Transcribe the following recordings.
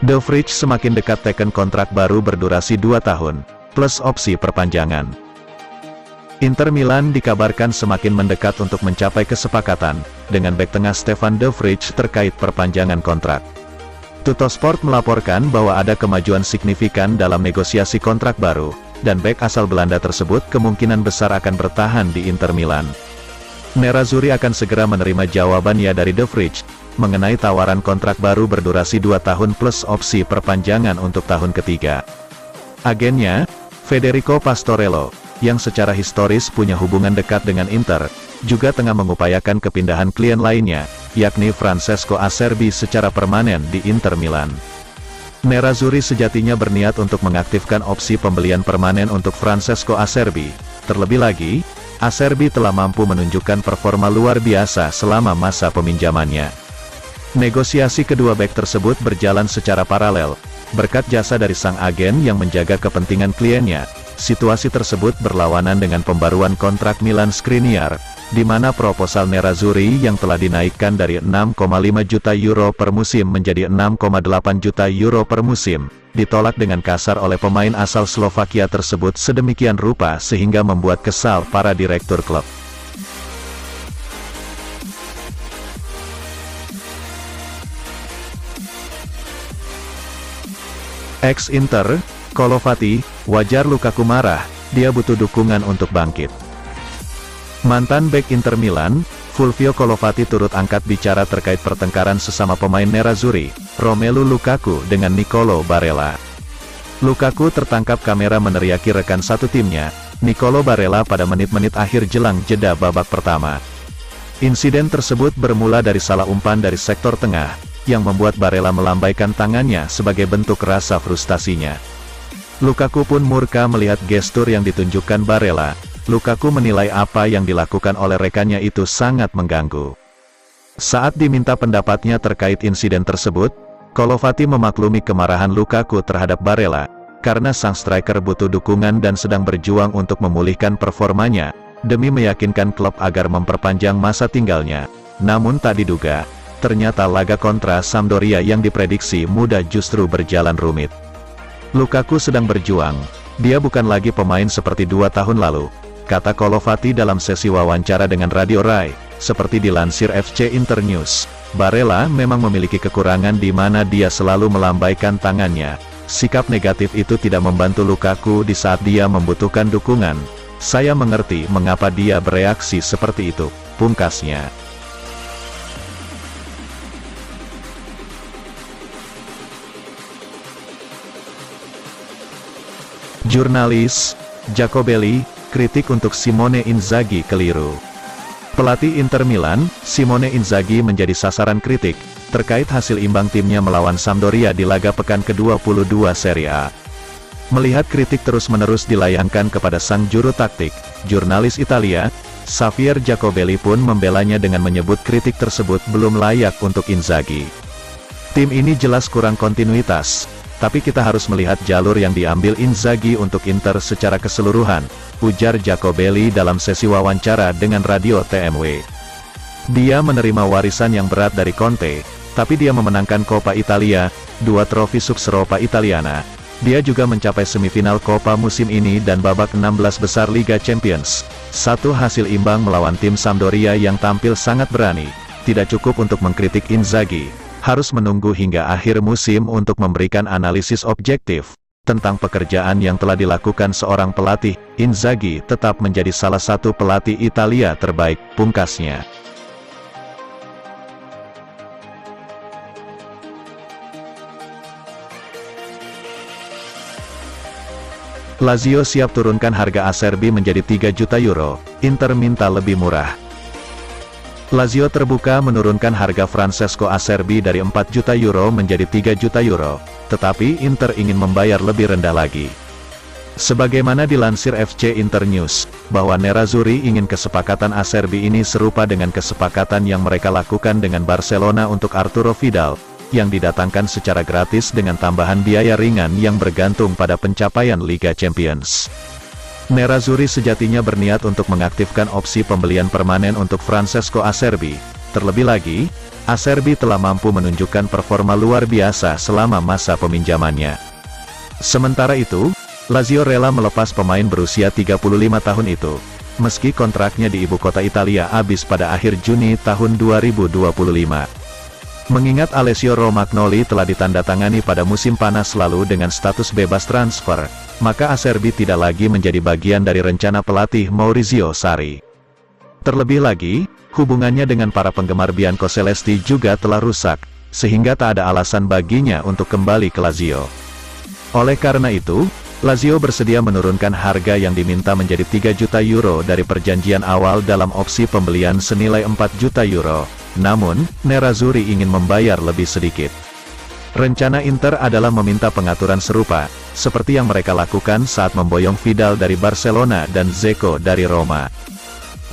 De Vrij semakin dekat teken kontrak baru berdurasi 2 tahun, plus opsi perpanjangan. Inter Milan dikabarkan semakin mendekat untuk mencapai kesepakatan dengan bek tengah Stefan De Vrij terkait perpanjangan kontrak. Tuttosport melaporkan bahwa ada kemajuan signifikan dalam negosiasi kontrak baru, dan bek asal Belanda tersebut kemungkinan besar akan bertahan di Inter Milan. Nerazzurri akan segera menerima jawabannya dari De Vrij mengenai tawaran kontrak baru berdurasi 2 tahun plus opsi perpanjangan untuk tahun ketiga. Agennya, Federico Pastorello, yang secara historis punya hubungan dekat dengan Inter, juga tengah mengupayakan kepindahan klien lainnya, yakni Francesco Acerbi secara permanen di Inter Milan. Nerazzurri sejatinya berniat untuk mengaktifkan opsi pembelian permanen untuk Francesco Acerbi. Terlebih lagi, Acerbi telah mampu menunjukkan performa luar biasa selama masa peminjamannya. Negosiasi kedua bek tersebut berjalan secara paralel. Berkat jasa dari sang agen yang menjaga kepentingan kliennya, situasi tersebut berlawanan dengan pembaruan kontrak Milan Skriniar, di mana proposal Nerazzurri yang telah dinaikkan dari 6,5 juta euro per musim menjadi 6,8 juta euro per musim, ditolak dengan kasar oleh pemain asal Slovakia tersebut sedemikian rupa sehingga membuat kesal para direktur klub. Ex-Inter, Kolovati, wajar Lukaku marah, dia butuh dukungan untuk bangkit. Mantan bek Inter Milan, Fulvio Kolovati turut angkat bicara terkait pertengkaran sesama pemain Nerazzurri, Romelu Lukaku dengan Nicolo Barella. Lukaku tertangkap kamera meneriaki rekan satu timnya, Nicolo Barella pada menit-menit akhir jelang jeda babak pertama. Insiden tersebut bermula dari salah umpan dari sektor tengah, yang membuat Barella melambaikan tangannya sebagai bentuk rasa frustasinya. Lukaku pun murka melihat gestur yang ditunjukkan Barella. Lukaku menilai apa yang dilakukan oleh rekannya itu sangat mengganggu. Saat diminta pendapatnya terkait insiden tersebut, Kolovati memaklumi kemarahan Lukaku terhadap Barella, karena sang striker butuh dukungan dan sedang berjuang untuk memulihkan performanya, demi meyakinkan klub agar memperpanjang masa tinggalnya. Namun tak diduga, ternyata laga kontra Sampdoria yang diprediksi mudah justru berjalan rumit. Lukaku sedang berjuang, dia bukan lagi pemain seperti 2 tahun lalu, kata Kolovati dalam sesi wawancara dengan Radio Rai, seperti dilansir FC Internews. Barella memang memiliki kekurangan di mana dia selalu melambaikan tangannya. Sikap negatif itu tidak membantu Lukaku di saat dia membutuhkan dukungan. Saya mengerti mengapa dia bereaksi seperti itu, pungkasnya. Jurnalis, Jacobelli, kritik untuk Simone Inzaghi keliru. Pelatih Inter Milan, Simone Inzaghi menjadi sasaran kritik, terkait hasil imbang timnya melawan Sampdoria di laga pekan ke-22 Serie A. Melihat kritik terus-menerus dilayangkan kepada sang juru taktik, jurnalis Italia, Xavier Jacobelli pun membelanya dengan menyebut kritik tersebut belum layak untuk Inzaghi. Tim ini jelas kurang kontinuitas, tapi kita harus melihat jalur yang diambil Inzaghi untuk Inter secara keseluruhan, ujar Jacobelli dalam sesi wawancara dengan radio TMW. Dia menerima warisan yang berat dari Conte, tapi dia memenangkan Coppa Italia, 2 trofi Supercoppa Italiana. Dia juga mencapai semifinal Coppa musim ini dan babak 16 besar Liga Champions. 1 hasil imbang melawan tim Sampdoria yang tampil sangat berani. Tidak cukup untuk mengkritik Inzaghi, harus menunggu hingga akhir musim untuk memberikan analisis objektif tentang pekerjaan yang telah dilakukan seorang pelatih. Inzaghi tetap menjadi salah satu pelatih Italia terbaik, pungkasnya. Lazio siap turunkan harga Acerbi menjadi 3 juta euro, Inter minta lebih murah. Lazio terbuka menurunkan harga Francesco Acerbi dari 4 juta euro menjadi 3 juta euro, tetapi Inter ingin membayar lebih rendah lagi. Sebagaimana dilansir FC Internews, bahwa Nerazzurri ingin kesepakatan Acerbi ini serupa dengan kesepakatan yang mereka lakukan dengan Barcelona untuk Arturo Vidal, yang didatangkan secara gratis dengan tambahan biaya ringan yang bergantung pada pencapaian Liga Champions. Nerazzurri sejatinya berniat untuk mengaktifkan opsi pembelian permanen untuk Francesco Acerbi. Terlebih lagi, Acerbi telah mampu menunjukkan performa luar biasa selama masa peminjamannya. Sementara itu, Lazio rela melepas pemain berusia 35 tahun itu, meski kontraknya di ibu kota Italia habis pada akhir Juni tahun 2025. Mengingat Alessio Romagnoli telah ditandatangani pada musim panas lalu dengan status bebas transfer, maka Acerbi tidak lagi menjadi bagian dari rencana pelatih Maurizio Sarri. Terlebih lagi, hubungannya dengan para penggemar Bianco Celesti juga telah rusak, sehingga tak ada alasan baginya untuk kembali ke Lazio. Oleh karena itu, Lazio bersedia menurunkan harga yang diminta menjadi 3 juta euro dari perjanjian awal dalam opsi pembelian senilai 4 juta euro. Namun, Nerazzurri ingin membayar lebih sedikit. Rencana Inter adalah meminta pengaturan serupa, seperti yang mereka lakukan saat memboyong Vidal dari Barcelona dan Dzeko dari Roma.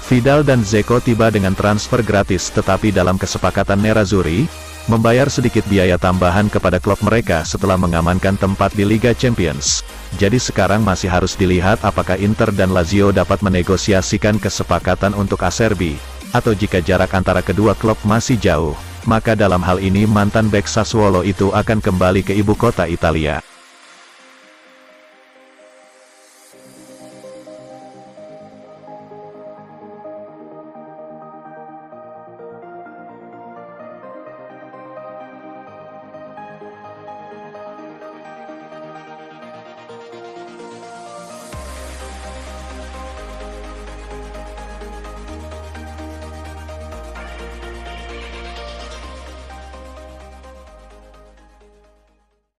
Vidal dan Dzeko tiba dengan transfer gratis, tetapi dalam kesepakatan Nerazzurri, membayar sedikit biaya tambahan kepada klub mereka setelah mengamankan tempat di Liga Champions. Jadi sekarang masih harus dilihat apakah Inter dan Lazio dapat menegosiasikan kesepakatan untuk Acerbi, atau jika jarak antara kedua klub masih jauh, maka dalam hal ini mantan bek Sassuolo itu akan kembali ke ibu kota Italia.